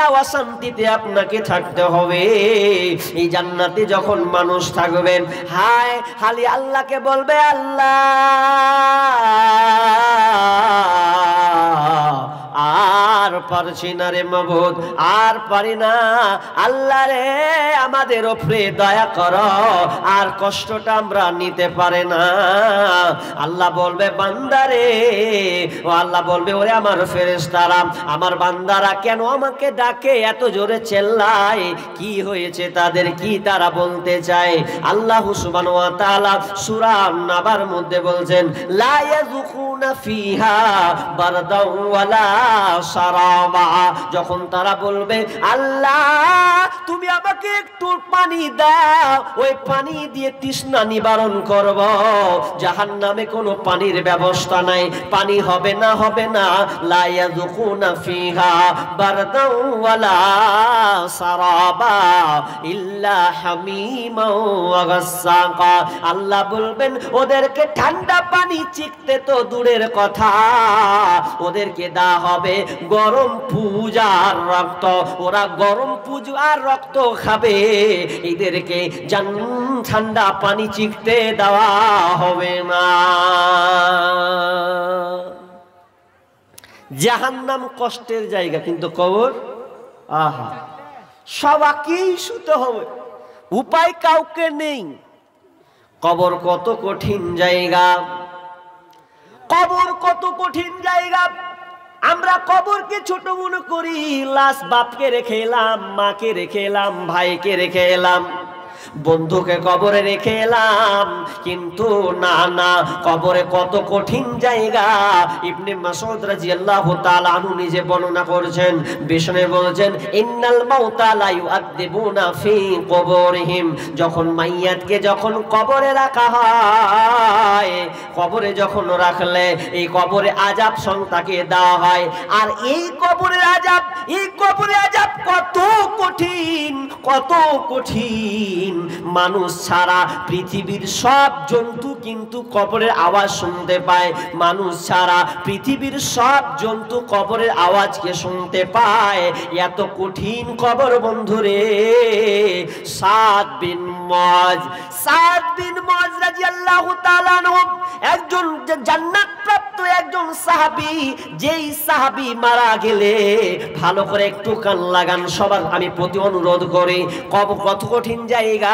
ঠান্ডা ও শান্তিতে আপনাকে থাকতে হবে। এই জান্নাতে যখন মানুষ থাকবেন, হায় খালি আল্লাহকে বলবে, আল্লাহ আর পারছি না রে মাবুদ, আর পারি না, আল্লাহ রে আমাদের উপরে দয়া করো, আর কষ্টটা আমরা নিতে পারে না। আল্লাহ বলবে, বান্দারে, ও আল্লাহ বলবে, ওরে আমার ফেরেশতারা, আমার বান্দারা কেন আমাকে ডাকে, এত জোরে চেল্লায়, কি হয়েছে তাদের, কি তারা বলতে চায়? আল্লাহ সুবহানাহু ওয়া তাআলা সূরা নাবার মধ্যে বলছেন, লা ইয়াযুকুনা ফিহা বারদাও ওয়ালা সারাবা। যখন তারা বলবে, আল্লাহ তুমি আমাকে একটু পানি দাও, ওই পানি দিয়ে তৃষ্ণা নিবারণ করব, জাহান্নামে কোনো পানির ব্যবস্থা নাই, পানি হবে না, হবে না। লা ইয়াযুকুনা ফিহা বারদাও ওয়ালা সারাবা ইল্লা হামিমা ওয়া গাসসাকা। আল্লাহ বলবেন, ওদেরকে ঠান্ডা পানি চিখতে তো দূরের কথা, ওদেরকে দেওয়া হবে গরম পূজার রক্ত, ওরা গরম পূজার রক্ত খাবে, এদেরকে ঠান্ডা পানি চিখতে দেওয়া হবে না। জাহান্নাম কষ্টের জায়গা, কিন্তু কবর আহা সবাইকেই শুতে হবে, উপায় কাউকে নেই। কবর কত কঠিন জায়গা, কবর কত কঠিন জায়গা। আমরা কবরকে ছোট মনে করি, লাশ বাপকে রেখে এলাম, মাকে রেখে এলাম, ভাইকে রেখে এলাম, বন্ধুকে কবরে রেখে এলাম, কিন্তু না না, কবরে কত কঠিন জায়গা। ইবনে মাসউদ রাদিয়াল্লাহু তাআলা আনহু নিজে বর্ণনা করেছেন, বিষ্ণু বলেছেন, ইন্নাল মাউতা লা ইউআদিবুনা ফি কুবুরিহিম। যখন মাইয়াতকে যখন কবরে রাখা হয়, কবরে যখন রাখলে এই কবরে আযাব তাকে দেওয়া হয়। আর এই কবরের আযাব, এই কবরের আযাব কত কঠিন, কত কঠিন। মানুষ ছাড়া পৃথিবীর সব জন্তু কিন্তু কবরের আওয়াজ শুনতে পায়, মানুষ ছাড়া পৃথিবীর সব জন্তু কবরের আওয়াজকে শুনতে পায়। এত কঠিন কবর বন্ধুরে। সাদ বিন মুআয রাদিয়াল্লাহু তাআলা আনহু একজন জান্নাত প্রাপ্ত একজন সাহাবী, যেই সাহাবী মারা গেলে ভালো করে একটু কান লাগান, সবার আমি প্রতি অনুরোধ করি, কবর কত কঠিন জায়গা,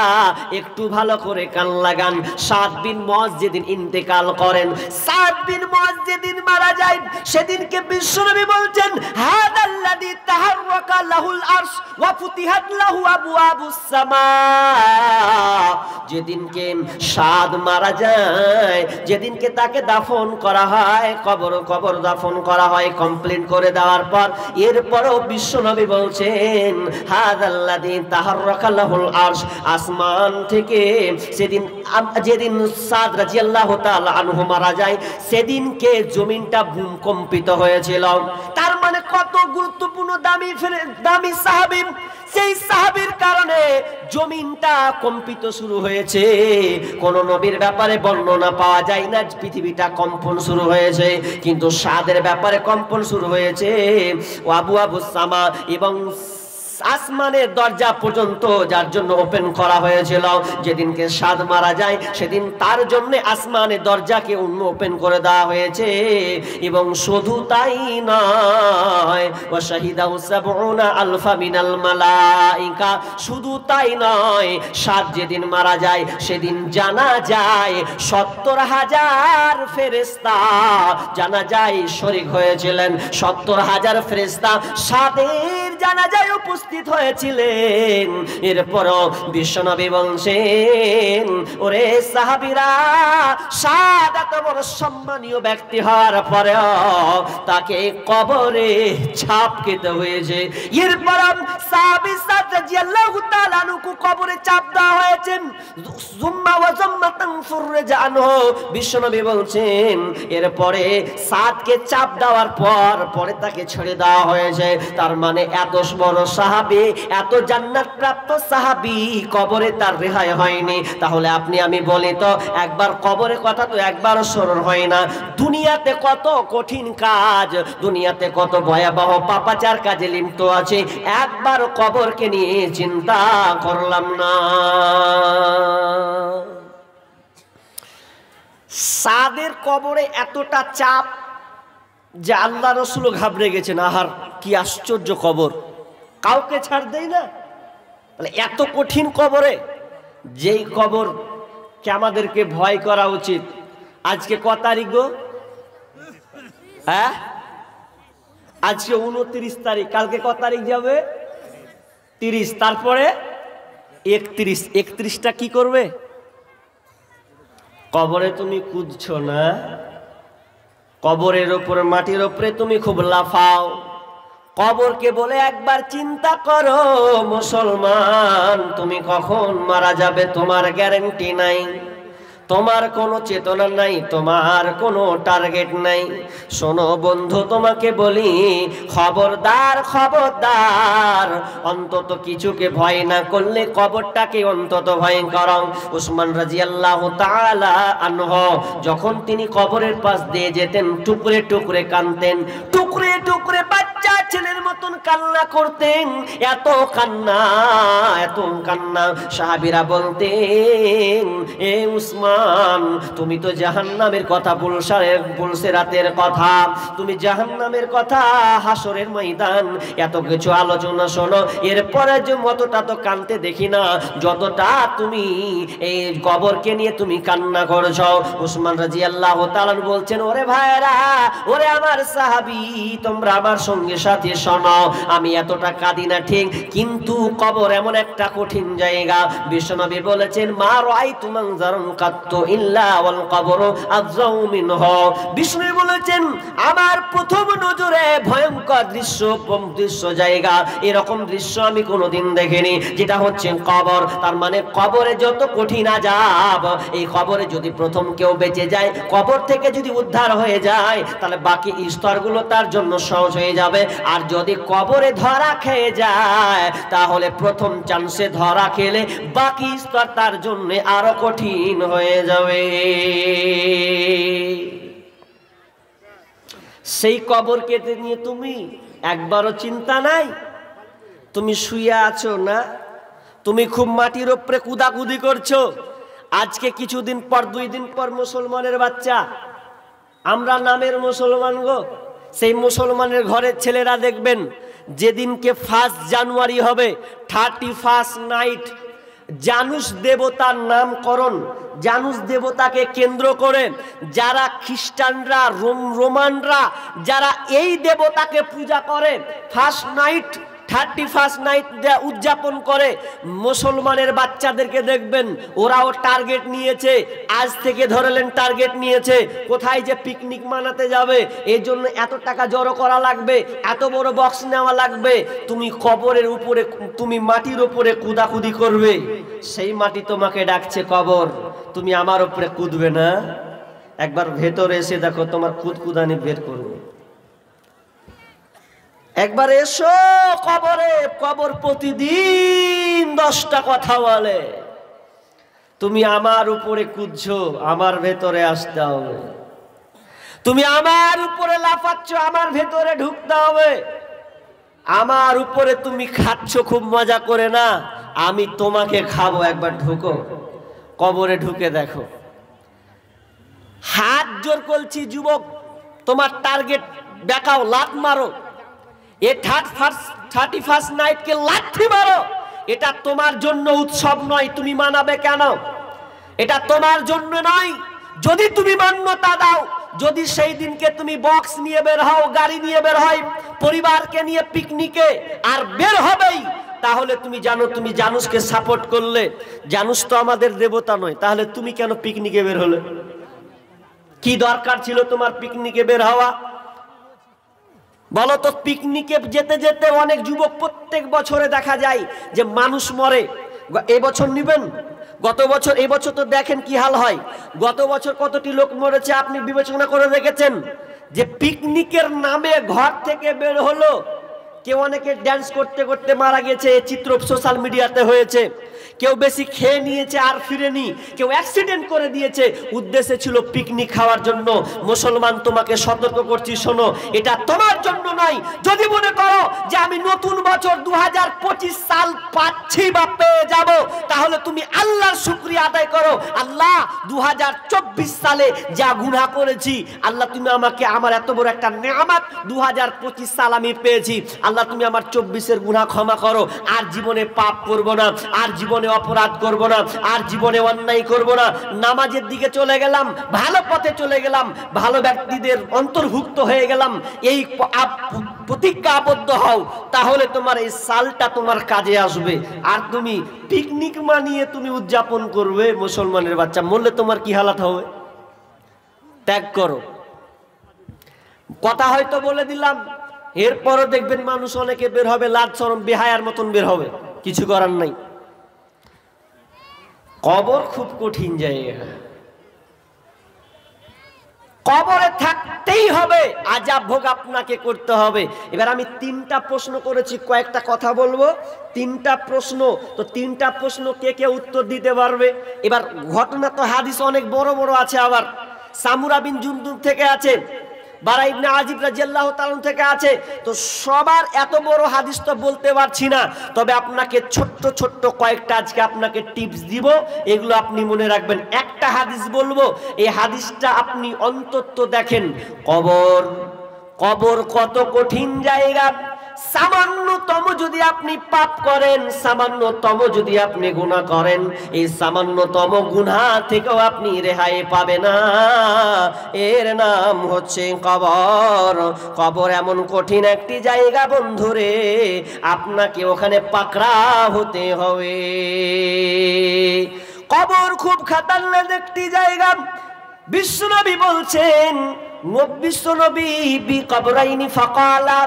একটু ভালো করে কান লাগান। সাদ বিন মুআয যেদিন ইন্তেকাল করেন, সাদ বিন মুআয যেদিন মারা যায়, সেদিনকে বিশ্বনবী বলছেন, হাদাল্লাযী তাহাররাকা লাহুল আরশ ওয়া ফুতিহাত লাহু আবওয়াবুস সামা। যেদিনকে সাদ মারা যায়, যেদিনকে তাকে দাফন করা হয়, কবর দাফন করা হয়, কমপ্লিট করে দেওয়ার পর, এরপরও বিশ্বনবী বলছেন, হাদাল্লাযী তাহাররাকা লাহুল আরশ, আসমান থেকে যেদিন সাদ রাদিয়াল্লাহু তাআলা আনহু মারা যায়, সেদিনকে জমিনটা ভূমিকম্পিত হয়েছিল। তার মানে কত গুরুত্বপূর্ণ দামি সাহাবী, সেই সাহাবীর কারণে জমিনটা কম্পিত শুরু হয়েছে। কোন নবীর ব্যাপারে বর্ণনা পাওয়া যায় না পৃথিবীটা কম্পন শুরু হয়েছে, কিন্তু সাদের ব্যাপারে কম্পন শুরু হয়েছে। আবওয়াবুস সামা, এবং আসমানের দরজা পর্যন্ত যার জন্য ওপেন করা হয়েছিল, যেদিনকে সাদ মারা যায় সেদিন তার জন্য আসমানের দরজাকে ওপেন করে দেওয়া হয়েছে। এবং শুধু তাই নয়, ওয়া শাহিদাহু সাবউনা আলফা মিনাল মালাইকা, শুধু তাই নয়, সাদ যেদিন মারা যায় সেদিন জানা যায় ৭০,০০০ ফেরেশতা জানাজায় শরীক হয়েছিলেন। ৭০,০০০ ফেরেশতা সাদের জানাজায় উপস্থিত হয়েছিলেন। এরপরও বিশ্বনবী বলছেন, ওরে সাহাবীরা, সাদ এত বড় সম্মানীয় ব্যক্তি হওয়ার পরেও তাকে কবরে ছাপ খেতে হয়েছে। এরপর সাহাবী সাদ রাদিয়াল্লাহু তাআলা আনহু কবরে চাপ দেওয়া হয়েছে। জুম্মা ওয়া জাম্মাতান ফুরজা আনহু, বিশ্বনবী বলছেন, এরপরে সাদকে চাপ দেওয়ার পরে তাকে ছেড়ে দেওয়া হয়েছে। তার মানে এত বড় সাহাবী সাহাবী, এত জান্নাত প্রাপ্ত সাহাবী, কবরে তার রেহাই হয়নি। তাহলে আপনি আমি বলি তো, একবার কবরের কথা তো একবারও স্মরণ হয় না। দুনিয়াতে কত কঠিন কাজ, দুনিয়াতে কত ভয়াবহ পাপাচার কাজে লিপ্ত আছে, একবার কবরকে নিয়ে চিন্তা করলাম না। সাদের কবরে এতটা চাপ যে আল্লাহ রসুল ঘাবড়ে গেছেন। আহার কি আশ্চর্য কবর, কাউকে ছাড় দেয় না। এত কঠিন কবরে, যেই কবর কে আমাদেরকে ভয় করা উচিত। আজকে ক তারিখ গো? হ্যাঁ, আজকে 29 তারিখ, কালকে ক তারিখ যাবে? 30, তারপরে 31। 31টা কি করবে? কবরে তুমি কুদছো না, কবরের ওপরে মাটির ওপরে তুমি খুব লাফাও। কবরকে বলে একবার চিন্তা করো মুসলমান, তুমি কখন মারা যাবে তোমার গ্যারান্টি নাই, তোমার কোনো চেতনা নাই, তোমার কোনো টার্গেট নাই। শোনো বন্ধু, তোমাকে বলি খবরদার, খবরদার, অন্তত কিছুকে ভয় না করলে কবরটাকে অন্তত ভয় করো। উসমান রাদিয়াল্লাহু তাআলা আনহু যখন তিনি কবরের পাশ দিয়ে যেতেন, টুকরে টুকরে কাঁদতেন, টুকরে টুকরে বাচ্চা ছেলের মতন কান্না করতেন। এত কান্না, এত কান্না, সাহাবীরা বলতেন, এ উসমান, তুমি তো জাহান্নামের কথা বলছে, রাতের কথা, তুমি জাহান্নামের কথা, হাসরের ময়দান, এত কিছু আলোচনা শোনো, এরপরে যে মতটা তো কানতে দেখি না যতটা তুমি এই কবরকে নিয়ে তুমি কান্না করছো। উসমান রাদিয়াল্লাহু তাআলা বলছেন, ওরে ভাইরা, ওরে আমার সাহাবী, তোমরা আমার সঙ্গে সাথে শোনো, আমি এতটা কাঁদি না ঠিক, কিন্তু কবর এমন একটা কঠিন জায়গা। বিশ্বনবী বলেছেন, মা রাআইতু মানজারান কাত্তু ইল্লা ওয়াল কবরু আযযাউ মিনহু। বিষ্ণু বলেছেন, আমার প্রথম নজরে ভয়ঙ্কর দৃশ্য জায়গা, এরকম দৃশ্য আমি কোনোদিন দেখিনি, যেটা হচ্ছে কবর। তার মানে কবরে যত কঠিন আযাব, এই কবরে যদি প্রথম কেউ বেঁচে যায়, কবর থেকে যদি উদ্ধার হয়ে যায়, তাহলে বাকি স্তরগুলো তার জন্য সহজ হয়ে যাবে। আর যদি কবরে ধরা খেয়ে যায়, তাহলে প্রথম চান্সে ধরা খেলে বাকি স্তর তার জন্য আরো কঠিন হয়ে যাবে। সেই কবর কেটে নিয়ে তুমি একবারও চিন্তা নাই? তুমি শুয়ে আছো না, তুমি খুব মাটির উপরে কুদাকুদি করছো। আজকে কিছুদিন পর, 2 দিন পর মুসলমানের বাচ্চা, আমরা নামের মুসলমান গো, সেই মুসলমানের ঘরের ছেলেরা দেখবেন, যেদিনকে 1 জানুয়ারি হবে, 31 নাইট, জানুস দেবতার নামকরণ, জানুস দেবতাকে কেন্দ্র করে যারা খ্রিস্টানরা, রোমানরা, যারা এই দেবতাকে পূজা করে, 31 নাইট উদযাপন করে, মুসলমানের বাচ্চাদেরকে দেখবেন ওরাও টার্গেট নিয়েছে। আজ থেকে ধরলেন টার্গেট নিয়েছে, কোথায় যে পিকনিক মানাতে যাবে, এই জন্য এত টাকা জড়ো করা লাগবে, এত বড় বক্স নেওয়া লাগবে। তুমি কবরের উপরে, তুমি মাটির উপরে কুদাকুদি করবে, সেই মাটি তোমাকে ডাকছে কবর, তুমি আমার উপরে কুদবে না? একবার ভেতরে এসে দেখো, তোমার কুদকুদানি বের করবে। একবার এসো কবরে, কবর প্রতিদিন 10টা কথা বলে, তুমি আমার উপরে কুদছো, আমার ভেতরে আসতে হবে, তুমি আমার উপরে লাফাচ্ছ, আমার ভেতরে ঢুকতে হবে, আমার উপরে তুমি খাচ্ছ খুব মজা করে, না আমি তোমাকে খাবো, একবার ঢুকো, কবরে ঢুকে দেখো। হাত জোর করছি যুবক, তোমার টার্গেট দেখাও, লাত মারো, এ 31 নাইটকে লাথি মারো। এটা তোমার জন্য উৎসব নয়, তুমি মানাবে কেন? এটা তোমার জন্য নয়। যদি তুমি মান্যতা দাও, যদি সেই দিনকে তুমি বক্স নিয়ে বের হও, গাড়ি নিয়ে বের হয়, পরিবারকে নিয়ে পিকনিকে, আর বের হবেই, তাহলে তুমি জানো, তুমি জানুসকে সাপোর্ট করলে। জানুস তো আমাদের দেবতা নয়, তাহলে তুমি কেন পিকনিকে বের হলে? কি দরকার ছিল তোমার পিকনিকে বের হওয়া? বলো তো। পিকনিকে যেতে যেতে অনেক যুবক প্রত্যেক বছরে দেখা যায় যে মানুষ মরে। এবছর নিবেন, গত বছর, এবছর তো দেখেন কি হাল হয়। গত বছর কতটি লোক মরেছে আপনি বিবেচনা করে দেখেছেন? যে পিকনিকের নামে ঘর থেকে বের হলো, কেউ অনেকে ড্যান্স করতে করতে মারা গেছে, চিত্র সোশ্যাল মিডিয়াতে হয়েছে। কেউ বেশি খেয়ে নিয়েছে আর ফিরেনি, কেউ অ্যাক্সিডেন্ট করে দিয়েছে, উদ্দেশ্য ছিল পিকনিক খাওয়ার জন্য। মুসলমান তোমাকে সতর্ক করছি, শোনো, এটা তোমার জন্য নয়। যদি মনে করো যে আমি নতুন বছর 2025 সাল পাচ্ছি বা পেয়ে যাব, তাহলে তুমি আল্লাহর শুকরিয়া আদায় করো। আল্লাহ 2024 সালে যা গুনাহ করেছি, আল্লাহ তুমি আমাকে, আমার এত বড় একটা নেয়ামত 2025 সাল আমি পেয়েছি, আল্লাহ তুমি আমার 24-এর গুনাহ ক্ষমা করো। আর জীবনে পাপ করব না, আর জীবনে অপরাধ করব না, আর জীবনে অন্যায় করব না। নামাজের দিকে চলে গেলাম, ভালো পথে চলে গেলাম, ভালো ব্যক্তিদের অন্তর্ভুক্ত হয়ে গেলাম। এই প্রতিজ্ঞাবদ্ধ হও, তাহলে তোমার এই সালটা তোমার কাজে আসবে। আর তুমি পিকনিক মানিয়ে তুমি উদযাপন করবে, মুসলমানের বাচ্চা মরলে তোমার কি হালাত হবে? ত্যাগ করো। কথা হয়তো বলে দিলাম, এরপরও দেখবেন মানুষ অনেকে বের হবে লাজ শরম বেহায়ার মতন বের হবে, কিছু করার নাই। কবর খুব কঠিন জায়গা, কবরে থাকতেই হবে, আযাব ভোগ আপনাকে করতে হবে। এবার আমি 3টা প্রশ্ন করেছি, কয়েকটা কথা বলবো। 3টা প্রশ্ন, তো 3টা প্রশ্ন কে কে উত্তর দিতে পারবে? এবার ঘটনা তো হাদিস অনেক বড় বড় আছে, আবার সামুরা বিন জুনদুব থেকে আছে, বারা ইবনে আজিব রাদিয়াল্লাহু তাআলা থেকে আছে। তো সবার এত বড় হাদিস তো বলতে পারছি না, তবে আপনাকে ছোট্ট ছোট্ট কয়েকটা আজকে আপনাকে টিপস দিব, এগুলো আপনি মনে রাখবেন। একটা হাদিস বলবো, এই হাদিসটা আপনি অন্তত দেখেন। কবর, কবর কত কঠিন জায়গা। সামান্যতম যদি আপনি পাপ করেন, সামান্যতম যদি আপনি গুনাহ করেন, এই সামান্যতম গুনাহ থেকেও আপনি রেহাই পাবেন না। এর নাম হচ্ছে কবর। কবর এমন কঠিন একটি জায়গা বন্ধুরে, আপনাকে ওখানে পাকড়া হতে হবে। কবর খুব খাতারনাক একটি জায়গা। বিশ্বনবী বলছেন, বিশ্বনবী বিকবরাইনি ফাকালা,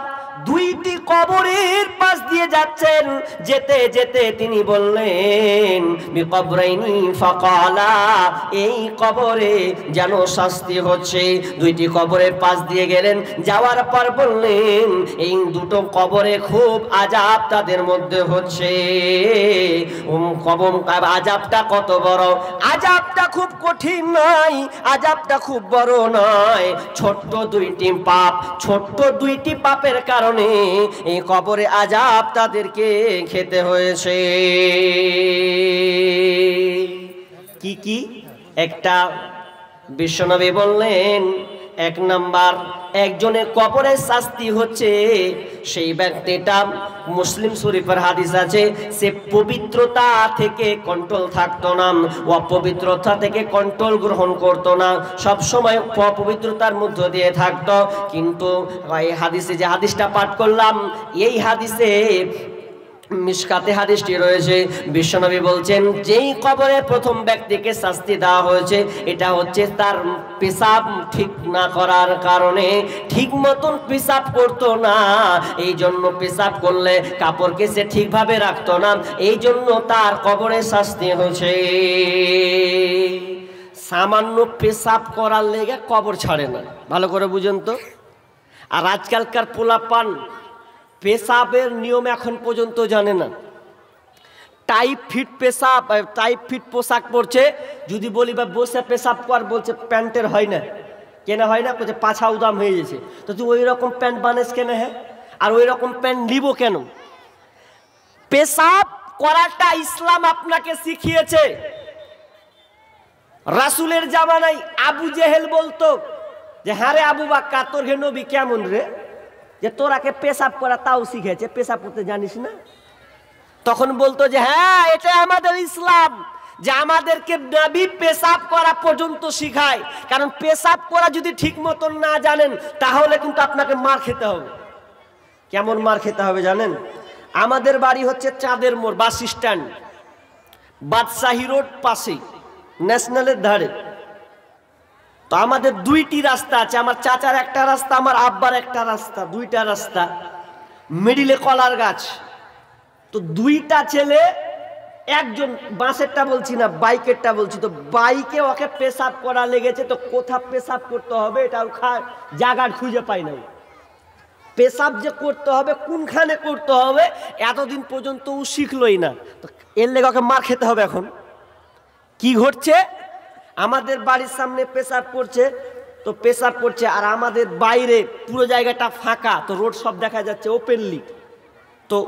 2টি কবরের পাশ দিয়ে যাচ্ছেন, যেতে যেতে তিনি বললেন বিকবরাইনি ফাকালা, এই কবরে যেন শাস্তি হচ্ছে। 2টি কবরের পাশ দিয়ে গেলেন, যাওয়ার পর বললেন এই 2টো কবরে খুব আযাব তাদের মধ্যে হচ্ছে। কবর আযাবটা কত বড়, আযাবটা খুব কঠিন নয়, আযাবটা খুব বড় নয়। ছোট্ট 2টি পাপ, ছোট্ট 2টি পাপের কারণে এই কবরে আযাব তাদেরকে খেতে হয়েছে। কি কি? একটা বিশ্বনবী বললেন, 1 নাম্বার, একজনের কবরের শাস্তি হচ্ছে সেই ব্যক্তিটা, মুসলিম শরীফের হাদিস আছে, সে পবিত্রতা থেকে কন্ট্রোল থাকতো না, অপবিত্রতা থেকে কন্ট্রোল গ্রহণ করতো না, সব সময় অপবিত্রতার মধ্য দিয়ে থাকতো। কিন্তু এই হাদিসে যে হাদিসটা পাঠ করলাম, এই হাদিসে মিশকাতে হাদিসটি রয়েছে, বিশ্বনবী বলছেন যেই কবরে প্রথম ব্যক্তিকে শাস্তি দেওয়া হয়েছে, এটা হচ্ছে তার পেশাব ঠিক না করার কারণে, ঠিক মতন পেশাব করতো না, এই জন্য পেশাব করলে কাপড়কে সে ঠিকভাবে রাখতো না, এই জন্য তার কবরে শাস্তি হয়েছে। সামান্য পেশাব করার লেগে কবর ছাড়ে না, ভালো করে বুঝেন তো। আর আজকালকার পোলাপান পেশাবের নিয়ম এখন পর্যন্ত জানে না। টাইট ফিট পেশাব, টাইট ফিট পোশাক পরছে, যদি বলি বা বসে পেশাব কর, বলছে প্যান্টের হয় না, কেনা হয় না, বলছে পাছা উদাম হয়ে গেছে। তো তুই ওই রকম প্যান্ট বানাস কেন? হ্যাঁ, আর ওই রকম প্যান্ট নিব কেন? পেশাব করাটা ইসলাম আপনাকে শিখিয়েছে। রাসূলের জামানায় আবু জেহেল বলতো যে হ্যাঁ রে আবু বাক্কা, তোর হে নবী কেমন রে, যে তোরাকে পেশাব করা তাও শিখেছে, পেশাব করতে জানিস না? তখন বলতো যে হ্যাঁ, এটা আমাদের ইসলাম, যে আমাদেরকে নবী পেশাব করা পর্যন্ত শিখায়। কারণ পেশাব করা যদি ঠিক মতন না জানেন, তাহলে কিন্তু আপনাকে মার খেতে হবে। কেমন মার খেতে হবে জানেন? আমাদের বাড়ি হচ্ছে চাঁদের মোড় বাস স্ট্যান্ড, বাদশাহী রোড পাশে, ন্যাশনালের ধারে। তো আমাদের 2টি রাস্তা আছে, আমার চাচার একটা রাস্তা, আমার আব্বার একটা রাস্তা, 2টা রাস্তা, মিডিলে কলার গাছ। তো 2টা ছেলে, একজন বাসেরটা বলছি না, বাইকেরটা বলছি, তো বাইকে ওকে পেশাব করা লেগেছে। তো কোথা পেশাব করতে হবে এটা জায়গা খুঁজে পাই না, পেশাব যে করতে হবে কোনখানে করতে হবে এতদিন পর্যন্ত ও শিখলই না, তো এর লেগে ওকে মার খেতে হবে। এখন কি ঘটছে, আমাদের বাড়ির সামনে পেশাব করছে, তো পেশাব করছে আর আমাদের বাইরে পুরো জায়গাটা ফাঁকা, তো রোড সব দেখা যাচ্ছে ওপেনলি। তো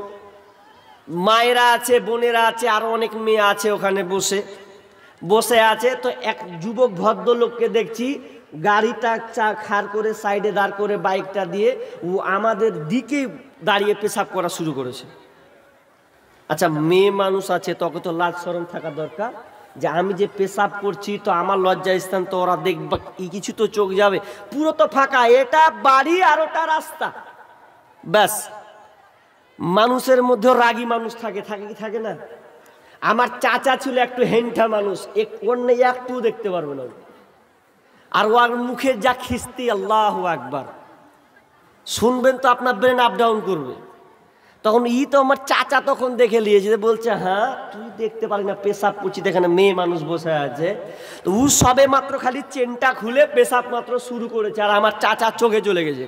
মায়েরা আছে, বোনেরা আছে, আরো অনেক মেয়ে আছে ওখানে বসে আছে। তো এক যুবক ভদ্রলোককে দেখছি গাড়িটা খাড় করে সাইডে দাঁড় করে বাইকটা দিয়ে ও আমাদের দিকে দাঁড়িয়ে পেশাব করা শুরু করেছে। আচ্ছা, মেয়ে মানুষ আছে, তোকে তো লাজ শরম থাকা দরকার যে আমি যে পেশাব করছি তো আমার লজ্জা স্থান, তো ওরা দেখবা কিছু তো চোখ যাবে, পুরো তো ফাঁকা, এটা বাড়ি আর ওটা রাস্তা, ব্যাস। মানুষের মধ্যে রাগী মানুষ থাকে কি থাকে না? আমার চাচা ছিল একটু হেন্ঠা মানুষ, অন্য একটু দেখতে পারবে না, আর ওর মুখের যা খিস্তি, আল্লাহু আকবার, শুনবেন তো আপনার ব্রেন আপ ডাউন করবে। তখন তো আমার চাচা তখন দেখে নিয়েছে, বলছে হ্যাঁ তুই দেখতে পারি না পেশাব করছি, এখানে মেয়ে মানুষ বসে আছে। তো ও সবে মাত্র খালি চেনটা খুলে পেশাব মাত্র শুরু করেছে, আর আমার চাচা চোখে চলে গেছে।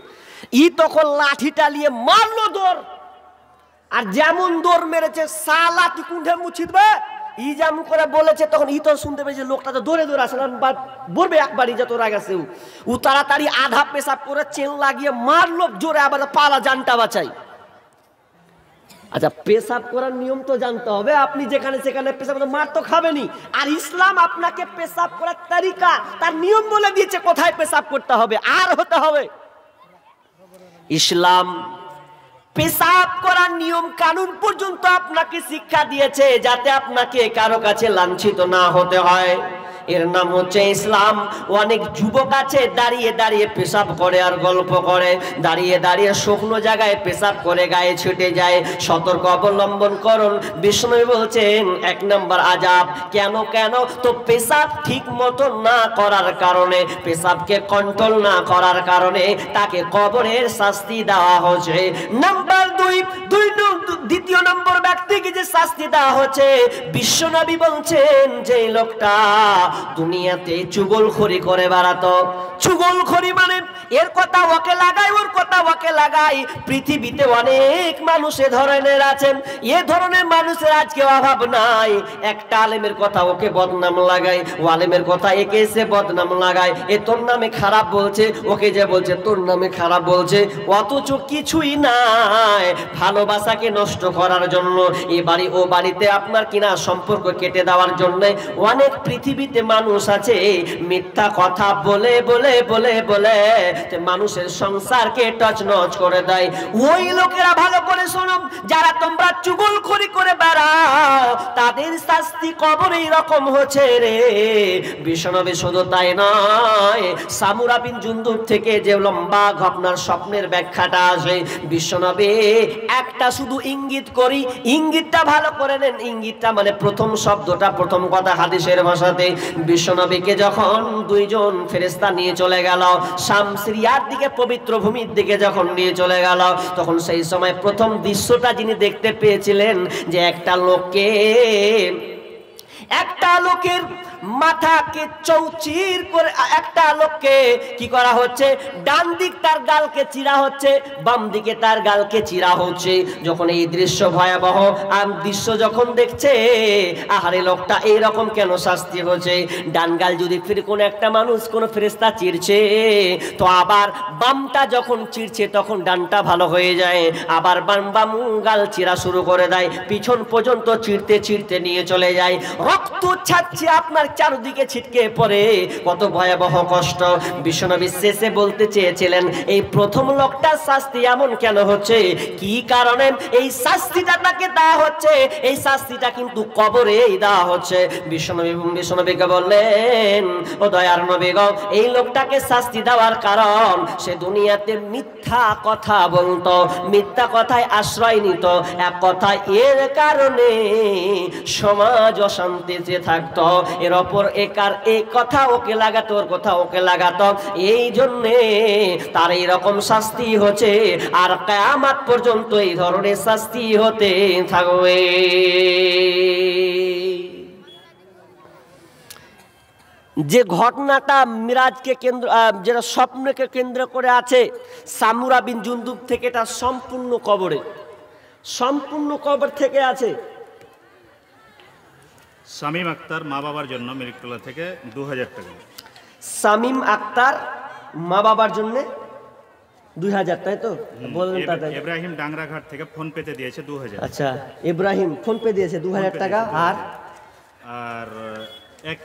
তখন লাঠিটা নিয়ে মারলো দৌড়, আর যেমন দৌড় মেরেছে সালা তুই কুণ্ঠে মুছিদবে যেমন করে বলেছে, তখন তো শুনতে পেয়েছে লোকটা তো দৌড়ে আসে না, বলবে একবারই যত রাগ আছে। ও তাড়াতাড়ি আধা পেশাব করে চেন লাগিয়ে মারলো জোরে, আবার পালা জানটা বাঁচাই। আচ্ছা, পেশাব করার নিয়ম তো জানতে হবে, আপনি যেখানে সেখানে পেশাব মার তো খাবেনি। আর ইসলাম আপনাকে পেশাব করার তরিকা, তার নিয়ম বলে দিয়েছে কোথায় পেশাব করতে হবে আর হতে হবে। ইসলাম পেশাব করার নিয়ম কানুন পর্যন্ত আপনাকে শিক্ষা দিয়েছে, যাতে আপনাকে কারো কাছে লাঞ্ছিত না হতে হয়। এর নাম হচ্ছে ইসলাম। অনেক যুবক আছে দাঁড়িয়ে দাঁড়িয়ে পেশাব করে আর গল্প করে, দাঁড়িয়ে দাঁড়িয়ে শুকনো জায়গায় পেশাব করে গায়ে ছিটে যায়। সতর্ক অবলম্বন করুন। বিষ্ণু বলছেন 1 নম্বর আযাব। কেন? তো পেশাব ঠিক মতো না করার কারণে, পেশাবকে কন্ট্রোল না করার কারণে তাকে কবরের শাস্তি দেওয়া হচ্ছে। নাম্বার 2, দ্বিতীয় নম্বর ব্যক্তিকে যে শাস্তি দেওয়া হচ্ছে, বিশ্বনবী বলছেন যে লোকটা দুনিয়াতে চুগলখড়ি করে বেড়াতো। চুগলখড়ি মানে এর কথা ওকে লাগাই, ওর কথা ওকে লাগাই। পৃথিবীতে অনেক মানুষ এ ধরনের আছেন, এ ধরনের মানুষের আজকে অভাব নাই। একটা আলেমের কথা ওকে বদনাম লাগাই, ও আলেমের কথা একে এসে বদনাম লাগায়। এ তোর নামে খারাপ বলছে, ওকে যে বলছে তোর নামে খারাপ বলছে, অথচ কিছুই নাই। ভালোবাসাকে নষ্ট করার জন্য, এ বাড়ি ও বাড়িতে আপনার কিনা সম্পর্ক কেটে দেওয়ার জন্য অনেক পৃথিবীতে মানুষ আছে মিথ্যা কথা বলে বলে বলে বলে মানুষের সংসারকে টচনচ করে দেয়। ওই লোকেরা ভালো করে শোনো, যারা তোমরা চুগলখড়ি করে বেড়াও তাদের শাস্তি কবরে এরকম হচ্ছে রে। বিশ্বনবী শুধু তাই নয়, সামুরা বিন জুনদুব থেকে যে লম্বা ঘটনার স্বপ্নের ব্যাখ্যাটা আসে, বিশ্বনবী একটা শুধু ইঙ্গিত করি, ইঙ্গিতটা ভালো করে নেন। ইঙ্গিতটা মানে প্রথম শব্দটা, প্রথম কথা হাদিসের ভাষাতে। বিশ্বনবীকে যখন 2 জন ফেরেশতা নিয়ে চলে গেল শাম সিরিয়ার দিকে, পবিত্র ভূমির দিকে যখন নিয়ে চলে গেল, তখন সেই সময় প্রথম দৃশ্যটা যিনি দেখতে পেয়েছিলেন যে একটা লোকের মাথাকে চৌচির করে, একটা লোককে কি করা হচ্ছে, ডান দিক তার গালকে চিরা হচ্ছে, বাম দিকে তার গালকে চিরা হচ্ছে। যখন এই দৃশ্য ভয়াবহ দৃশ্য যখন দেখছে, আহারে লোকটা এইরকম কেন শাস্তি হচ্ছে। ডান গাল যদি ফির কোন একটা মানুষ কোন ফেরেশতা চিরছে, তো আবার বামটা যখন চিরছে তখন ডানটা ভালো হয়ে যায়, আবার বাম গাল চিরা শুরু করে দেয়, পিছন পর্যন্ত চিরতে চিরতে নিয়ে চলে যায়। রক্ত ছাড়ছে আপনার চারদিকে ছিটকে পড়ে, কত ভয়াবহ কষ্ট। বিশ্বনবী শেষে বলতে চেয়েছিলেন এই প্রথম লোকটার শাস্তি এমন কেন হচ্ছে, কি কারণে এই শাস্তিটা তাকে দেওয়া হচ্ছে, এই শাস্তিটা কিন্তু কবরেই দেওয়া হচ্ছে। বিশ্বনবীকে বললেন, ও দয়ার নবী গো, এই লোকটাকে শাস্তি দেওয়ার কারণ সে দুনিয়াতে মিথ্যা কথা বলতো, মিথ্যা কথায় আশ্রয় নিত। এক কথায় এর কারণে সমাজ অশান্তিতে থাকতো, এর অপর এই কথা ওকে লাগাতো, ওর কথা ওকে লাগাতো, এই জন্যে তার এইরকম শাস্তি হচ্ছে, আর কিয়ামত পর্যন্ত এই ধরনের শাস্তি হতে থাকবে। যে ঘটনাটা মিরাজকে কেন্দ্র, যেটা স্বপ্নকে কেন্দ্র করে আছে, সামুরা বিন জুনদুব থেকে, এটা সম্পূর্ণ কবর থেকে আছে। শামীম আক্তার মা বাবার জন্য মিরিকটোলা থেকে 2000 টাকা। শামীম আক্তার মা বাবার জন্য 2000, তাই তো বললেন? ইব্রাহিম ডাংরাঘাট থেকে ফোন পেতে দিয়েছে 2000। আচ্ছা, ইব্রাহিম ফোন পে দিয়েছে 2000 টাকা। আর এক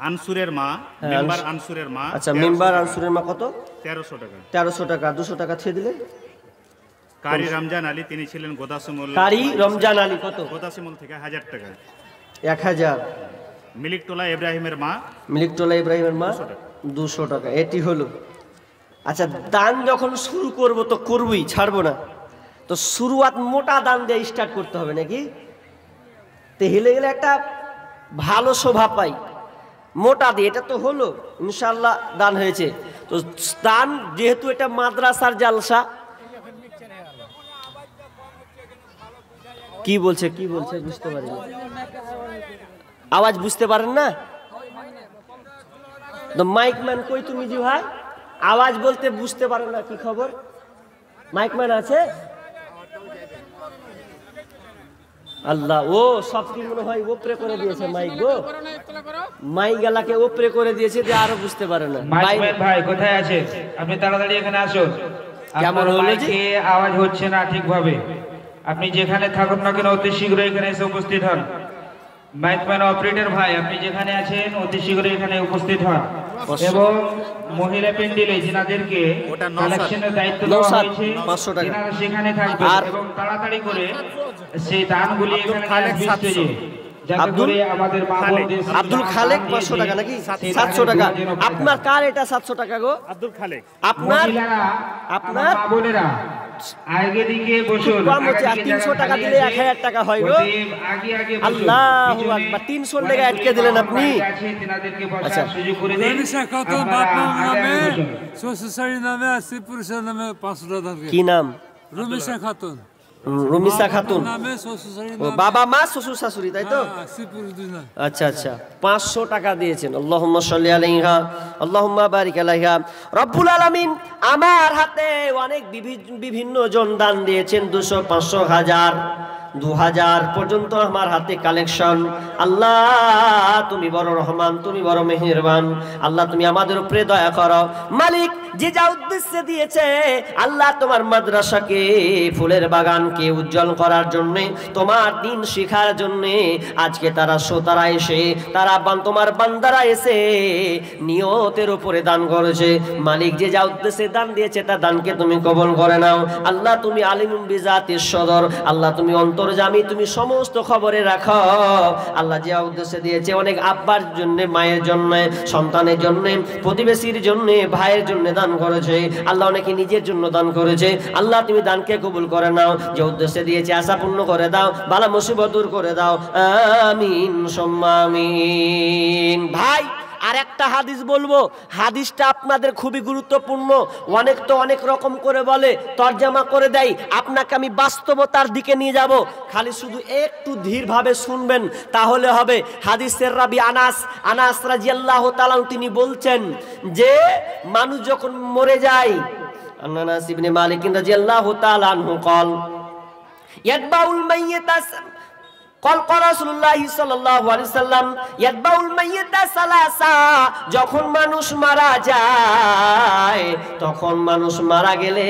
আনসুরের মা, মেম্বার আনসুরের মা। আচ্ছা, মেম্বার আনসুরের মা কত? 1300 টাকা। 1300 টাকা, 200 টাকা ছেড়ে দিলে। কারি রমজান আলী, তিনি ছিলেন গোদাসিমুল। কারি রমজান আলী কত? গোদাসিমুল থেকে 1000 টাকা। 1000। মিলিকটোলা ইব্রাহিমের মা, 200 টাকা। এটি হলো। আচ্ছা, দান যখন শুরু করব তো করবই, ছাড়বো না। তো শুরুয়াত মোটা দান দিয়ে স্টার্ট করতে হবে নাকি? তো হেলে গেলে একটা ভালো শোভা পাই, মোটা দিয়ে। এটা তো হলো ইনশাল্লাহ দান হয়েছে। তো দান যেহেতু এটা মাদ্রাসার জালসা, কি বলছে বুঝতে পারি না, আওয়াজ বুঝতে পারেন না? তো মাইকম্যান কই তুমি জি ভাই? আওয়াজ বলতে বুঝতে পারো না, কি খবর? মাইকম্যান আছে? আল্লাহ, ও সব কি মনে হয় ওপরে করে দিয়েছে মাইক গো, মাইক গেলাকে ওপরে করে দিয়েছে যে আরো বুঝতে পারে না। মাইকম্যান ভাই কোথায় আছে? আপনি তাড়াতাড়ি এখানে আসুন। কেমন হলো জি? আওয়াজ হচ্ছে না ঠিকভাবে। আপনি যেখানে থাকুন না কেন অতি শীঘ্রই এখানে এসে উপস্থিত হন। মাইকম্যান অপারেটর ভাই, আপনি যেখানে আছেন অতি শীঘ্রই এখানে উপস্থিত হন। এবং মহিলা পেন্ডেলে যিনাদেরকে কালেকশনের দায়িত্ব দেওয়া হয়েছে, 500 টাকা যিনারা সেখানে থাকবেন এবং তাড়াতাড়ি করে সেই দানগুলি এখানে নিয়ে আসবে, যাতে করে আমাদের মা বোনদের। আব্দুল খালেক 500 টাকা নাকি 700 টাকা? আপনার কার এটা 700 টাকা গো? আব্দুল খালেক। আপনার মা বোনেরা আগে দিকে বসুন। কম হচ্ছে, আর 300 টাকা দিলে 1000 টাকা হয় গো। আল্লাহু আকবার, 300 টাকা আটকে দিলেন আপনি। আচ্ছা, রমিশা খাতুন বাপমার নামে, শ্বশুরশাড়ির নামে, শ্রীপুরুষের নামে 500 টাকা। কি নাম? রমিশা খাতুন। রমিশা খাতুন, নামে শ্বশুরশাড়ির ও বাবা মা শ্বশুর শাশুড়ি, তাই তো? শ্রীপুরুষ দুই নাম। আচ্ছা আচ্ছা, 500 টাকা দিয়েছেন। আল্লাহুম্মা সাল্লি আলাইহা, আল্লাহুম্মা বারিক আলাইহা। রব্বুল আলামিন আমার হাতে অনেক বিভিন্ন জন দান দিয়েছেন, 200, 500, 1000, 2000 পর্যন্ত আমার হাতে কালেকশন। আল্লাহ তুমি বড় রহমান, তুমি বড় মেহেরবান। আল্লাহ তুমি আমাদের উপরে দয়া করো। মালিক যে যা উদ্দেশ্যে দিয়েছে, আল্লাহ তোমার মাদ্রাসাকে, ফুলের বাগানকে উজ্জ্বল করার জন্য, তোমার দিন শেখার জন্য আজকে তারা এসে, তোমার বান্দারা এসে নিয়তের উপরে দান করেছে। মালিক যে যা উদ্দেশ্যে দান দিয়েছে, তা দানকে তুমি কবুল করে নাও। আল্লাহ তুমি আলিমুন বিজাতিস সদর, আল্লাহ তুমি অন্তর্যামী, তুমি সমস্ত খবরে রাখো। আল্লাহ যে উদ্দেশ্যে দিয়েছে, অনেক আব্বার জন্য, মায়ের জন্য, সন্তানের জন্য, প্রতিবেশীর জন্য, ভাইয়ের জন্য দান করেছে। আল্লাহ অনেকে নিজের জন্য দান করেছে। আল্লাহ তুমি দানকে কবুল করে নাও। যে উদ্দেশ্যে দিয়েছে আশা পূর্ণ করে দাও, বালা মুসিবত দূর করে দাও। আমিন সুম্মা আমিন। ভাই আর একটা হাদিস বলবো, হাদিসটা আপনাদের খুবই গুরুত্বপূর্ণ। অনেক তো অনেক রকম করে বলে, তরজমা করে দেয়। আপনাকে আমি বাস্তবতার দিকে নিয়ে যাব, খালি শুধু একটু ধীরভাবে শুনবেন, তাহলে হবে। হাদিসের রাবি আনাস রাদিয়াল্লাহু তাআলা তিনি বলছেন যে মানুষ যখন মরে যায়, আনাস ইবনে মালিক রাদিয়াল্লাহু তাআলা আনহু قال ইয়াতবাউল মাইয়িত قال রাসূলুল্লাহ সাল্লাল্লাহু আলাইহি সাল্লাম ইয়াতবাউল মাইয়িতা সালাসা, যখন মানুষ মারা যায়, তখন মানুষ মারা গেলে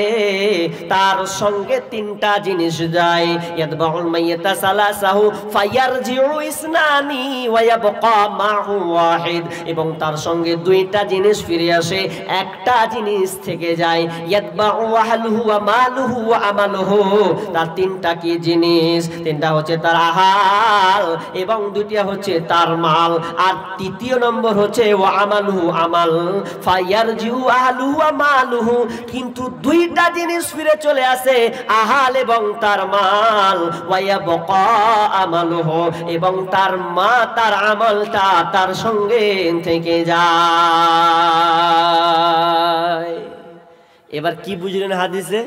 তার সঙ্গে তিনটা জিনিস যায়। ইয়াতবাউল মাইয়িতা সালাসাহু ফায়ারজিউ ইসনানি ওয়া ইয়াবকা মাহু ওয়াহিদ, এবং তার সঙ্গে দুইটা জিনিস ফিরে আসে, একটা জিনিস থেকে যায়। ইয়াতবাউ আহলুহু ওয়া মালুহু ওয়া আমালুহু, তার তিনটা কি জিনিস? তিনটা হচ্ছে তার আহার, এবং দুটিয়া হচ্ছে তার মাল, আর তৃতীয় নম্বর হচ্ছে ওয়া আমালুহু, আমাল। ফায়ারজিউ আহলুহু ওয়া মালুহু, কিন্তু দুইটা জিনিস ফিরে চলে আসে, আহাল এবং তার মাল। ওয়া ইয়াবকা আমালুহু, এবং তার আমলটা তার সঙ্গে থেকে যায়। এবার কি বুঝলেন হাদিসে?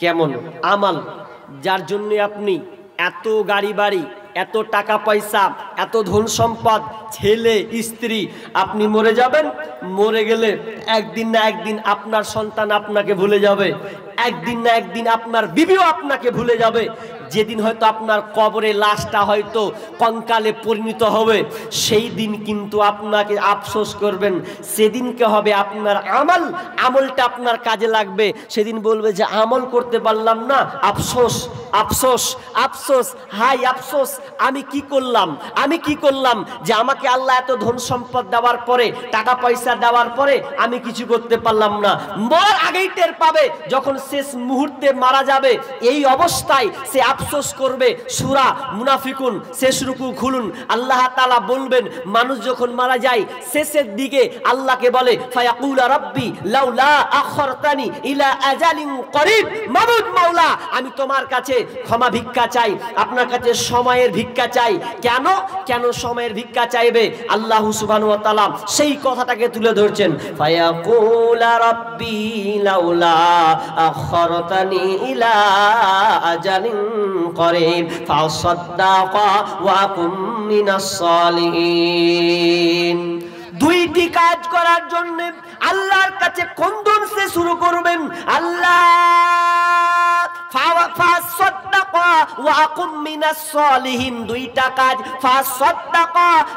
কেমন আমাল, যার জন্য আপনি এত গাড়ি বাড়ি, এত টাকা পয়সা, এত ধন সম্পদ, ছেলে স্ত্রী, আপনি মরে যাবেন। মরে গেলে একদিন না একদিন আপনার সন্তান আপনাকে ভুলে যাবে, একদিন না একদিন আপনার বিবিও আপনাকে ভুলে যাবে। যেদিন হয়তো আপনার কবরে লাশটা হয়তো কঙ্কালে পরিণত হবে, সেই দিন কিন্তু আপনাকে আফসোস করবেন। সেদিনকে হবে আপনার আমলটা আপনার কাজে লাগবে। সেদিন বলবে যে আমল করতে পারলাম না, আফসোস আফসোস আফসোস, হাই আফসোস, আমি কি করলাম যে আমাকে আল্লাহ এত ধন সম্পদ দেওয়ার পরে, টাকা পয়সা দেওয়ার পরে আমি কিছু করতে পারলাম না। মরার আগেই টের পাবে, যখন শেষ মুহূর্তে মারা যাবে, এই অবস্থায় সে আফসোস করবে। সূরা মুনাফিকুন শেষ রুকু খুলুন, আল্লাহ তাআলা বলবেন মানুষ যখন মারা যায় শেষের দিকে আল্লাহকে বলে ফায়াকুলা রাব্বি লাউলা আখরতানি ইলা আজালিন করিব, মাবুদ মাওলা আমি তোমার কাছে ক্ষমা ভিক্ষা চাই, আপনার কাছে সময়ের ভিক্ষা চাই। কেন সময়ের ভিক্ষা চাইবে? আল্লাহ সুবহানাহু ওয়া তাআলা সেই কথাটাকে তুলে ধরছেন, ফায়াকুলা রাব্বি লাউলা আখরতানি ইলা আজালিন করিব ফাসাদ্দাকা ওয়া কুম মিনাস সালিহিন। দুইটি কাজ করার জন্য আল্লাহর কাছে কন্দন সে শুরু করবেন, আল্লাহ দুইটা কাজ,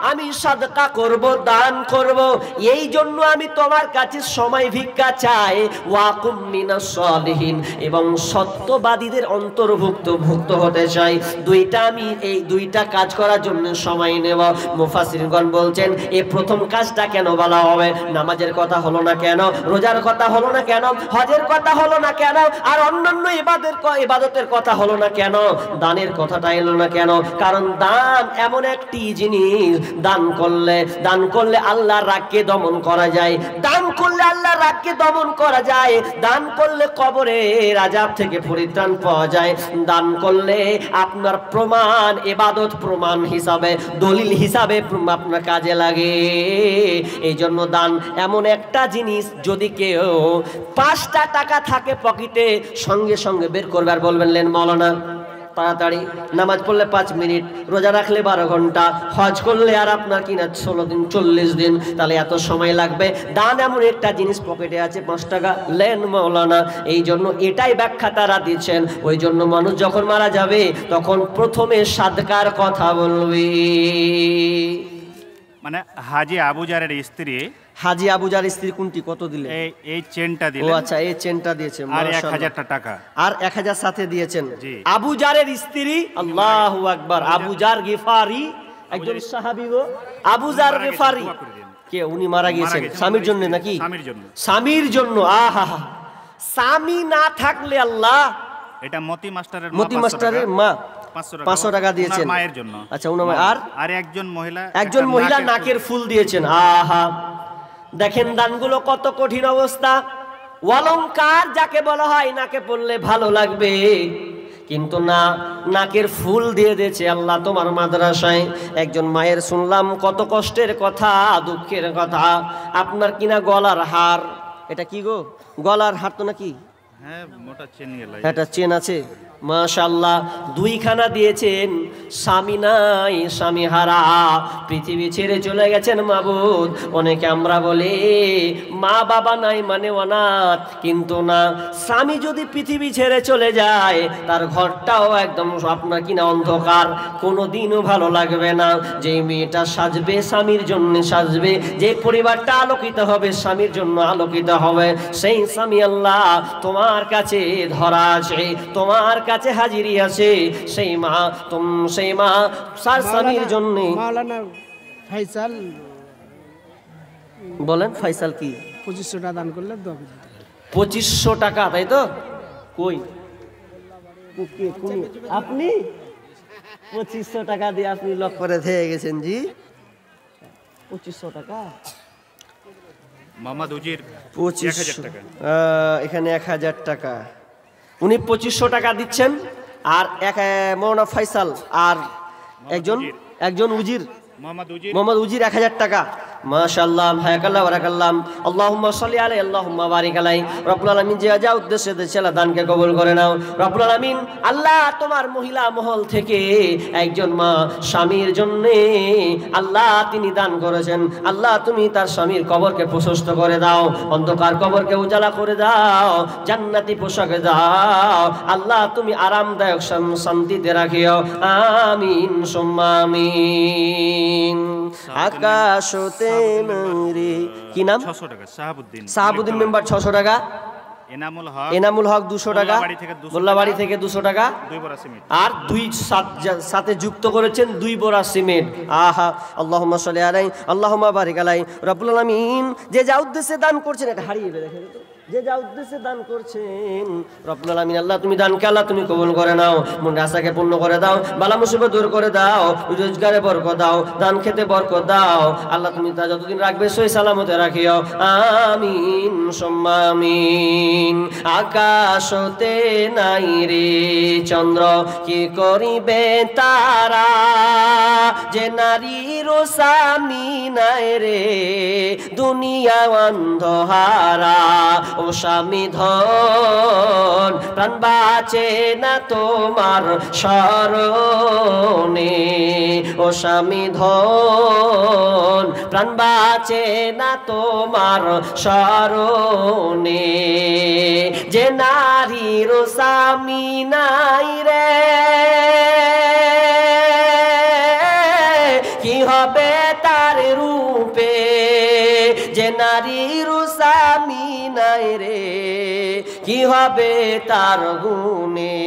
আমি সাদকা করব, দান করব, এই জন্য আমি তোমার কাছে সময় ভিক্ষা চাই, ওয়াকুম মিনাস সালিহিন, এবং সত্যবাদীদের অন্তর্ভুক্ত হতে চাই। এই দুইটা কাজ করার জন্য সময় নেব। মুফাসসিরগণ বলছেন এই প্রথম কাজটা কেন বলা হবে? নামাজের কথা হলো না কেন? রোজার কথা হলো না কেন? হজের কথা হলো না কেন? আর অন্যান্য ইবাদতের কথা হলো না কেন? দানের কথাটা এলো না কেন? কারণ দান এমন একটি জিনিস, দান করলে আল্লাহর রাগকে দমন করা যায়, দান করলে আল্লাহর রাগকে দমন করা যায়, দান করলে কবরের আযাব থেকে পরিত্রাণ পাওয়া যায়, দান করলে আপনার প্রমাণ, ইবাদত প্রমাণ হিসাবে, দলিল হিসাবে আপনার কাজে লাগে। এই জন্য দান এমন একটা জিনিস, যদি কেউ 5টা টাকা থাকে পকেটে, সঙ্গে সঙ্গে বের করবে আর বলবেন লেন মাওলানা তাড়াতাড়ি। নামাজ পড়লে 5 মিনিট, রোজা রাখলে 12 ঘন্টা, হজ করলে আর আপনার কিনা 16 দিন 40 দিন, তাহলে এত সময় লাগবে। দান এমন একটা জিনিস, পকেটে আছে 5 টাকা, লেন মাওলানা। এই জন্য এটাই ব্যাখ্যা তারা দিচ্ছেন। ওই জন্য মানুষ যখন মারা যাবে তখন প্রথমে সাদকার কথা বলবে। মানে হাজী আবু জারের স্ত্রী, হাজী আবু জার স্ত্রী কোনটি, কত দিলে? এই চেনটা দিলেন। ও আচ্ছা, এই চেনটা দিয়েছে, আর 1000 টাকা, আর 1000 সাথে দিয়েছেন। আবু জারের স্ত্রী, আল্লাহু আকবার, আবু জার গিফারি, একজন সাহাবী গো, আবু জার গিফারি। কে উনি মারা গিয়েছেন স্বামীর জন্য নাকি? স্বামীর জন্য। আহা, স্বামী না থাকলে আল্লাহ, এটা মতি মাস্টারের মা 500 টাকা দিয়েছেন মায়ের জন্য। আচ্ছা, উনি আর একজন মহিলা নাকের ফুল দিয়েছেন। আহা, দেখেন দানগুলো কত কঠিন অবস্থা। অলংকার যাকে বলা হয়, নাকে পড়লে ভালো লাগবে, কিন্তু না, নাকের ফুল দিয়ে দিয়েছে আল্লাহ তোমার মাদ্রাসায়। একজন মায়ের শুনলাম কত কষ্টের কথা, দুঃখের কথা। আপনার কিনা গলার হার, এটা কি গো, গলার হার তো নাকি? হ্যাঁ, মোটা চেন, এটা চেন আছে, মাশাআল্লাহ। 2খানা দিয়েছেন। স্বামী নাই, স্বামী হারা, পৃথিবী ছেড়ে চলে গেছেন মাবুদ। অনেকে আমরা বলি মা বাবা নাই মানে অনাথ, কিন্তু না, স্বামী যদি পৃথিবী ছেড়ে চলে যায়, তার ঘরটাও একদম আপনার কিনা অন্ধকার, কোনোদিনও ভালো লাগবে না। যে মেয়েটা সাজবে স্বামীর জন্য সাজবে, যে পরিবারটা আলোকিত হবে স্বামীর জন্য আলোকিত হবে, সেই স্বামী আল্লাহ তোমার কাছে ধরা আছে, তোমার কাছে হাজিরি আছে। সেই মা সার স্বামীর জন্য। মাওলানা ফাইসাল বলেন, ফাইসাল কি 2500 টাকা দান করলে 2500 টাকা, তাই তো? কই আপনি 2500 টাকা দিয়ে আপনি লক করে দিয়ে গেছেন জি? 2500 টাকা মোহাম্মদ উজির 1000 টাকা, এখানে 1000 টাকা। উনি 2500 টাকা দিচ্ছেন, আর মৌলানা ফাইসাল আর একজন উজির, মোহাম্মদ উজির 1000 টাকা। মাশাআল্লাহ, হায়াকাল্লাহ, বারাকাল্লাহ। আল্লাহুম্মা সাল্লি আলাইহি, আল্লাহুম্মা বারিক আলাইহি। রব্বুল আলামিন যে যা উদ্দেশ্যে দিয়েছেন দানকে কবুল করে নাও রব্বুল আলামিন। আল্লাহ তোমার মহিলা মহল থেকে একজন মা স্বামীর জন্য আল্লাহ তিনি দান করেছেন, আল্লাহ তুমি তার স্বামীর কবরকে প্রশস্ত করে দাও, অন্ধকার কবরকে উজালা করে দাও, জান্নাতি পোশাকে দাও আল্লাহ, তুমি আরামদায়ক শান্তিতে রাখিও, আমিন সুম্মা আমিন। আকাশ হতে নূরে, কি নাম? 600 টাকা শাহাবুদ্দিন। শাহাবুদ্দিন মেম্বার 600 টাকা। এনামুল হক 200 টাকা। মোল্লাবাড়ি থেকে 200 টাকা। 2 বোরা সিমেন্ট আর 2 সাথে যুক্ত করেছেন 2 বোরা সিমেন্ট। আহা, আল্লাহুম্মা সাল্লি আলাইহি, আল্লাহুম্মা বারিক আলাইহি। রব্বুল আলামিন যে যা উদ্দেশ্যে দান করছেন, এটা হারিয়ে দেখেন তো, যে যা উদ্দেশ্যে দান করছেন রব্বুল আলামিন আল্লাহ তুমি দানকে আল্লাহ তুমি কবুল করে নাও, মনের আশাকে পূর্ণ করে দাও, বালা মুসিবত দূর করে দাও, রোজগারে বরকত দাও, দান খেতে বরকত দাও আল্লাহ, তুমি তা যতদিন রাখবে সই সালামতে রাখিও, আমিন সুম্মা আমিন। আকাশ হতে নাই রে চন্দ্র, কি করিবে তারা, যে নারীর স্বামী নাই রে দুনিয়া অন্ধহারা, ও স্বামী ধন প্রাণ বাঁচে না তোমার শরণে, ও স্বামী ধন প্রাণ বাঁচে না তোমার শরণে, যে নারীর স্বামী নাই রে কি হবে তার রূপে, যে নারীর স্বামী নাই রে কি হবে তার গুণে,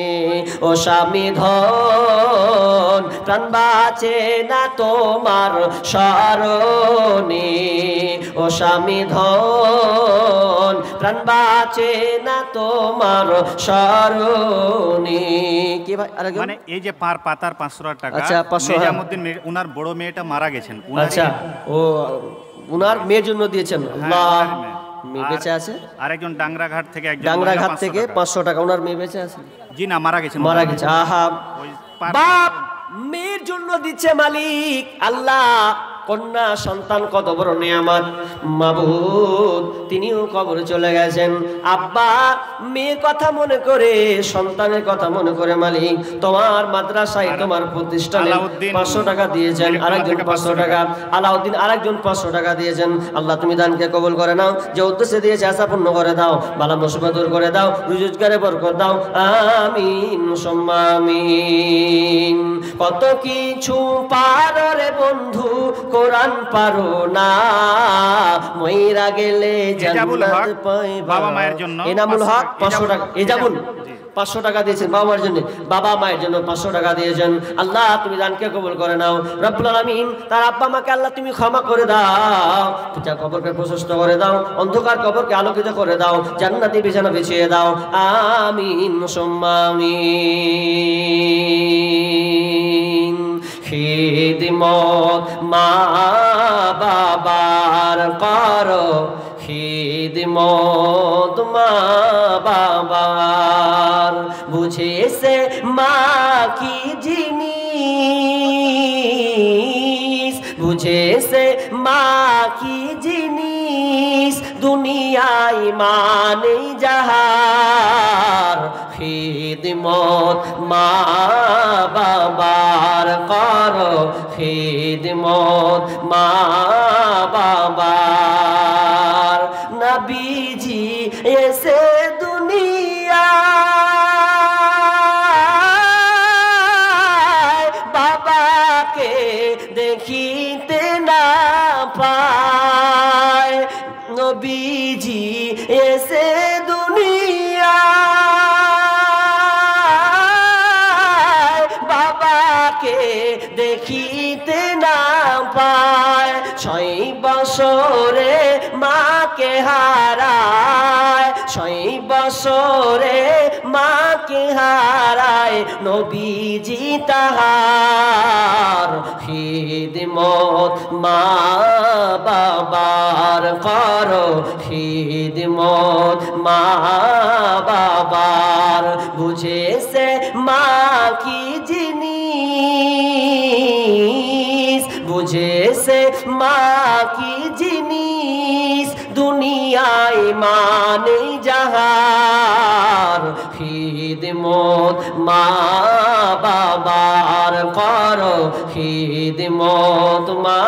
ও স্বামী ধন প্রাণ বাঁচে না তোমার শরণে, ও স্বামী ধন প্রাণ বাঁচে না তোমার শরণে। কি ভাই মানে এই যে পার পাতার 500 টাকা। আচ্ছা, 500। নিজামউদ্দিন উনার বড় মেয়েটা মারা গেছেন। আচ্ছা, ও উনার মেয়ের জন্য দিয়েছেন। আল্লাহ, মেয়ে বেঁচে আছে। আরেকজন ডাংরাঘাট থেকে, একজন ডাংরাঘাট থেকে 500 টাকা। উনার মেয়ে বেঁচে আছে? জি না, মারা গেছেন। মারা গেছে। আহা, বাপ মেয়ের জন্য দিচ্ছে মালিক আল্লাহ। কন্যা সন্তান কত বড় নিয়ামত, মাবুদ তিনিও কবরে চলে গেছেন। আব্বা মেয়ের কথা মনে করে, সন্তানের কথা মনে করে মালিক তোমার মাদ্রাসায় তোমার প্রতিষ্ঠানে 500 টাকা দিয়েছেন, আরেকজন 500 টাকা, আলাউদ্দিন আরেকজন 500 টাকা দিয়েছেন। আল্লাহ তুমি দানকে কবুল করে নাও, যে উদ্দেশ্যে দিয়েছে আশা পূর্ণ করে দাও, বালা মুসিবত দূর করে দাও, রোজগারে বরকত দাও, আমিন সুম্মা আমিন। কত কিছু পারো রে বন্ধু, কোরআন পারো না, মইরা গেলে জান্নাত পাইবা। বাবা মায়ের জন্য এনামুল হক 500 টাকা। এজাবুল 500 টাকা দিয়েছেন বাবা মায়ের জন্য, বাবা মায়ের জন্য 500 টাকা দিয়েছেন। আল্লাহ তুমি দানকে কবুল করে নাও রব্বুল আলামিন। তার আব্বা মাকে আল্লাহ তুমি ক্ষমা করে দাও, পিতা কবরকে প্রশস্ত করে দাও, অন্ধকার কবরকে আলোকিত করে দাও, জান্নাতি বিছানা বিছিয়ে দাও, আমিন সুম্মা আমিন। খিদমত মা বাবার করো, খিদমত মা বাবার, বুঝেছে মা কি জিনিস, বুঝেছে মা কি জিনিস, দুনিয়ায় মানে যাহার, খিদমত মা বাবার করো, খিদমত মা বাবার। নবীজি এসে দুনিয়ায় বাবাকে দেখিতে না পায়, নবীজি এসে দুনিয়ায় বাবাকে দেখিতে না পায়, 6 বছরে মাকে হারায়, 6 বছরে মাকে হারায়, নবীজি তাহার খিদমত মা বাবার করো, খিদমত মা বাবার, বুঝেছে মা কি জিনিস, বুঝেছে মা কি জিনিস দুনিয়ায় মানে যাহার খিদমত মা বাবার করো খিদমত মা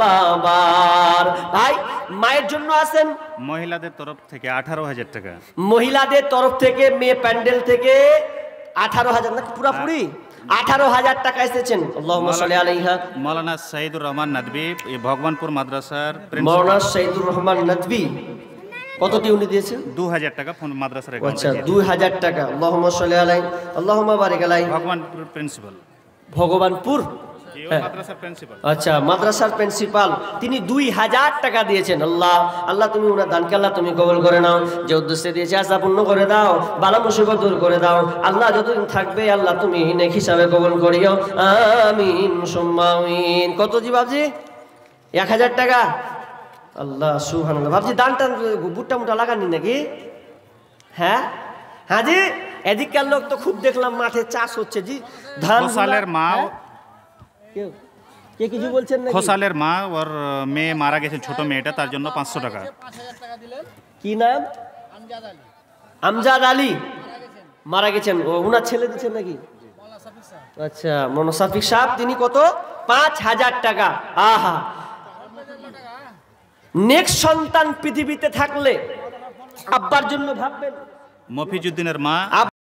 বাবার। ভাই মায়ের জন্য আছেন মহিলাদের তরফ থেকে 18,000 টাকা। মহিলাদের তরফ থেকে মেয়ে প্যান্ডেল থেকে 18,000 না পুরাপুরি 18,000 টাকা এসেছেন। আল্লাহুম্মা সাল্লি আলাইহা। মৌলানা সাইদুর রহমান নদভী এই ভগবানপুর মাদ্রাসার মৌলানা সাইদুর রহমান নদভী কতটি উনি দিয়েছেন? 2,000 টাকা মাদ্রাসার আচ্ছা 2,000 টাকা। আল্লাহুম্মা সাল্লি আলাইহি আল্লাহুম্মা বারিক আলাইহি। ভগবানপুর প্রিন্সিপাল, ভগবানপুর মাদ্রাসার প্রিন্সিপাল। আচ্ছা মাদ্রাসার প্রিন্সিপাল তিনি 2,000 টাকা দিয়েছেন। আল্লাহ আল্লাহ তুমি ওনার দানকে আল্লাহ তুমি কবুল করে নাও, যে উদ্দেশ্যে দিয়েছে আশা পূর্ণ করে দাও, বালা মুসিবত দূর করে দাও আল্লাহ, যতদিন থাকবে আল্লাহ তুমি নেক হিসাবে কবুল করিও, আমিন সুম্মা আমিন। কত জি বাবজি? 1,000 টাকা। আল্লাহ সুবহানাল্লাহ। বাবজি দান টান বুটটা মুটা লাগাননি নাকি? হ্যাঁ হ্যাঁ জি, এদিককার লোক তো খুব দেখলাম মাঠে চাষ হচ্ছে জি, ধান। খোসালের মা, কে কিছু বলছেন নাকি? খোসালের মা ওর মেয়ে মারা গেছে, ছোট মেয়েটা, তার জন্য 500 টাকা। কি নাম? আমজাদ আলী মারা গেছেন, ওনার ছেলে দিচ্ছেন নাকি? আচ্ছা মৌলানা সাফিক সাহেব তিনি কত? 5,000 টাকা। আহা, নেক্সট সন্তান পৃথিবীতে থাকলে আব্বার জন্য ভাববেন। মফিজউদ্দিনের মা